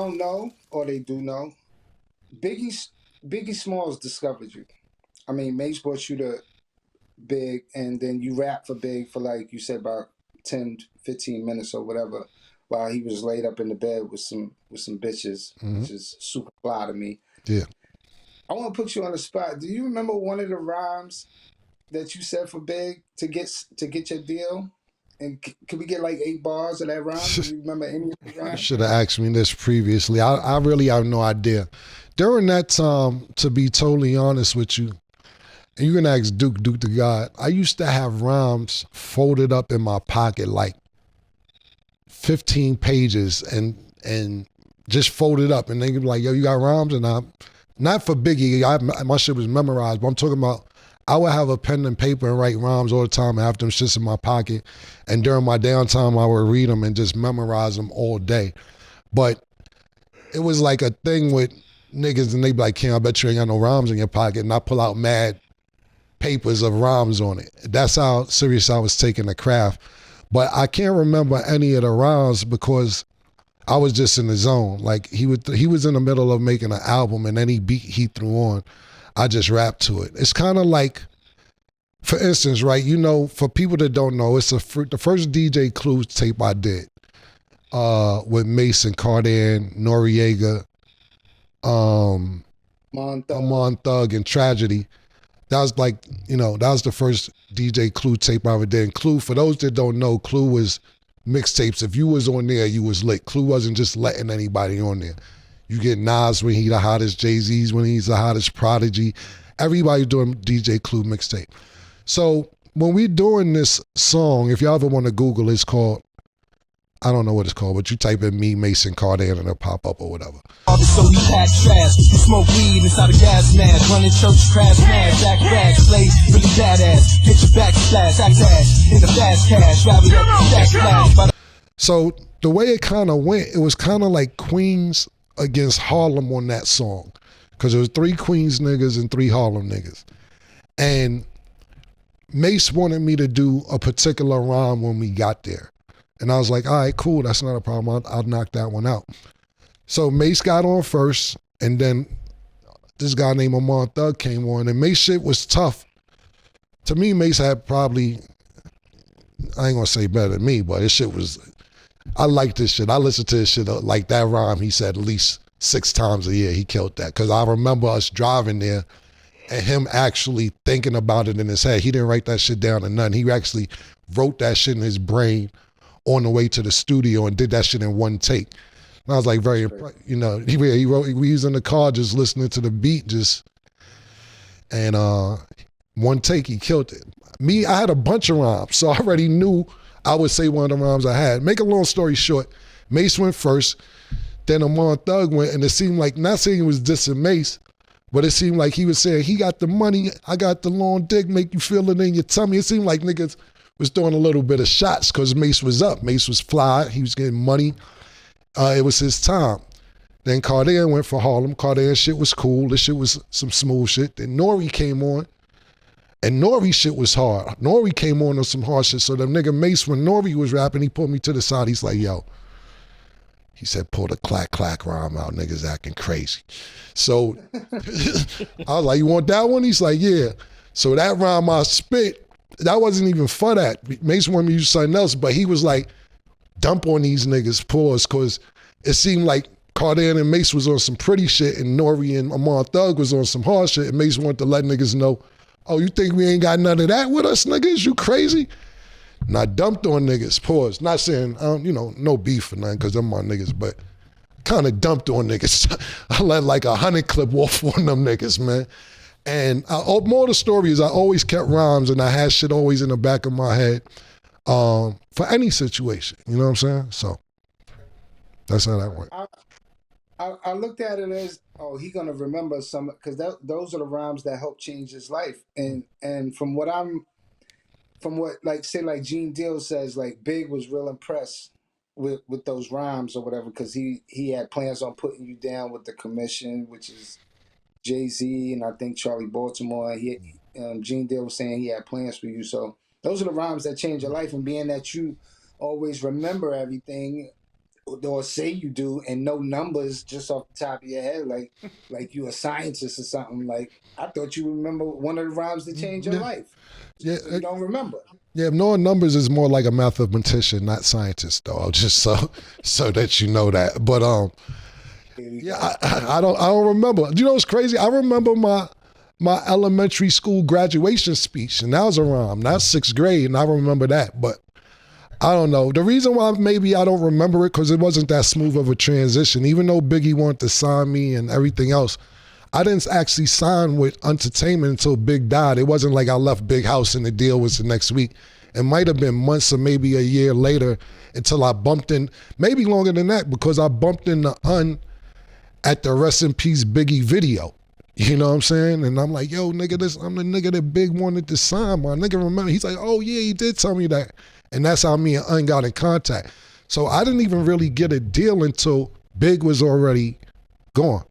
don't know, or they do know, Biggie Smalls discovered you. I mean, Mace brought you to Big, and then you rap for Big for, like you said, about 10, 15 minutes or whatever, while he was laid up in the bed with some bitches, Hmm. which is super fly to me. Yeah. I want to put you on the spot. Do you remember one of the rhymes that you said for Big to get your deal? And could we get like 8 bars of that rhyme? Do you remember any of the You rhyme? should have asked me this previously. I really have no idea. During that time, to be totally honest with you, and you can ask Duke the God, I used to have rhymes folded up in my pocket like 15 pages and just folded up. And they be like, yo, you got rhymes? And I'm not for Biggie. My shit was memorized, but I'm talking about I would have a pen and paper and write rhymes all the time and have them shits in my pocket. And during my downtime, I would read them and just memorize them all day. But it was like a thing with niggas, and they be like, Ken, I bet you ain't got no rhymes in your pocket. And I pull out mad papers of rhymes on it. That's how serious I was taking the craft. But I can't remember any of the rhymes because I was just in the zone. Like he was in the middle of making an album, and any beat he threw on, I just rapped to it. It's kind of like, for instance, right? You know, for people that don't know, it's the first DJ Clue tape I did with Mason, Cardan, Noriega, Month. Amon Thug, and Tragedy. That was like, you know, that was the first DJ Clue tape I ever did. And Clue, for those that don't know, Clue was mixtapes. If you was on there, you was lit. Clue wasn't just letting anybody on there. You get Nas when he the hottest, Jay-Z's when he's the hottest, Prodigy. Everybody doing DJ Clue mixtape. So when we doing this song, if y'all ever want to Google, it's called, I don't know what it's called, but you type in me, Mason, Cardan, and it'll pop up or whatever. So we pack trash, we smoke weed inside a gas mask, running church, crash mad, jack rags, play really badass, hit your back splash, act ass, in the fast cash, rally up, stack splash. So the way it kind of went, it was kind of like Queens against Harlem on that song. Because there was 3 Queens niggas and 3 Harlem niggas. And Mace wanted me to do a particular rhyme when we got there. And I was like, all right, cool, that's not a problem. I'll knock that one out. So Mace got on first, and then this guy named Amon Thug came on, and Mace shit was tough. To me, Mace had probably, I ain't gonna say better than me, but his shit was, I like this shit. I listen to this shit like that rhyme he said at least 6 times a year. He killed that. Because I remember us driving there and him actually thinking about it in his head. He didn't write that shit down or nothing. He actually wrote that shit in his brain on the way to the studio and did that shit in one take. And I was like very impressed. You know, he wrote, we was in the car just listening to the beat and one take, he killed it. Me, I had a bunch of rhymes, so I already knew I would say one of the rhymes I had. Make a long story short, Mace went first, then Amon Thug went, and it seemed like, not saying he was dissing Mace, but it seemed like he was saying, he got the money, I got the long dick, make you feel it in your tummy. It seemed like niggas was doing a little bit of shots because Mace was up. Mace was fly, he was getting money. It was his time. Then Cardan went for Harlem. Cardan shit was cool. This shit was some smooth shit. Then Nori came on, and Nori shit was hard. Nori came on some hard shit. So the nigga Mace, when Nori was rapping, he pulled me to the side. He's like, yo, he said, pull the clack clack rhyme out. Niggas acting crazy. So I was like, you want that one? He's like, yeah. So that rhyme I spit, that wasn't even for that. Mace wanted me to use something else, but he was like, dump on these niggas, pause, because it seemed like Cardan and Mace was on some pretty shit and Nori and Amon Thug was on some hard shit, and Mace wanted to let niggas know, oh, you think we ain't got none of that with us, niggas? You crazy? And I dumped on niggas, pause. Not saying, you know, no beef or nothing, because them my niggas, but kind of dumped on niggas. I let like 100 clip off on them niggas, man. And more of the story is I always kept rhymes, and I had shit always in the back of my head for any situation. You know what I'm saying? So that's how that went. I looked at it as, oh, he gonna remember some, because those are the rhymes that help change his life. And from what like say like Gene Deal says, like Big was real impressed with those rhymes or whatever, because he had plans on putting you down with the Commission, which is Jay-Z and I think Charlie Baltimore. Gene Deal was saying he had plans for you. So those are the rhymes that change your life, and being that you always remember everything, or say you do and know numbers just off the top of your head, like you a scientist or something. Like I thought you remember one of the rhymes that changed your life. Yeah, You don't remember. yeah. Knowing numbers is more like a mathematician, not scientist, though. Just so that you know that. But yeah, I don't remember. Do you know what's crazy? I remember my elementary school graduation speech, and that was a rhyme. That's sixth grade, and I remember that. But I don't know. The reason why maybe I don't remember it because it wasn't that smooth of a transition. Even though Biggie wanted to sign me and everything else, I didn't actually sign with Entertainment until Big died. It wasn't like I left Big House and the deal was the next week. It might have been months or maybe a year later until I bumped in, maybe longer than that, because I bumped into at the Rest in Peace Biggie video. You know what I'm saying? And I'm like, yo, nigga, I'm the nigga that Big wanted to sign. My nigga remember. He's like, oh yeah, he did tell me that. And that's how me and Un got in contact. So I didn't even really get a deal until Big was already gone.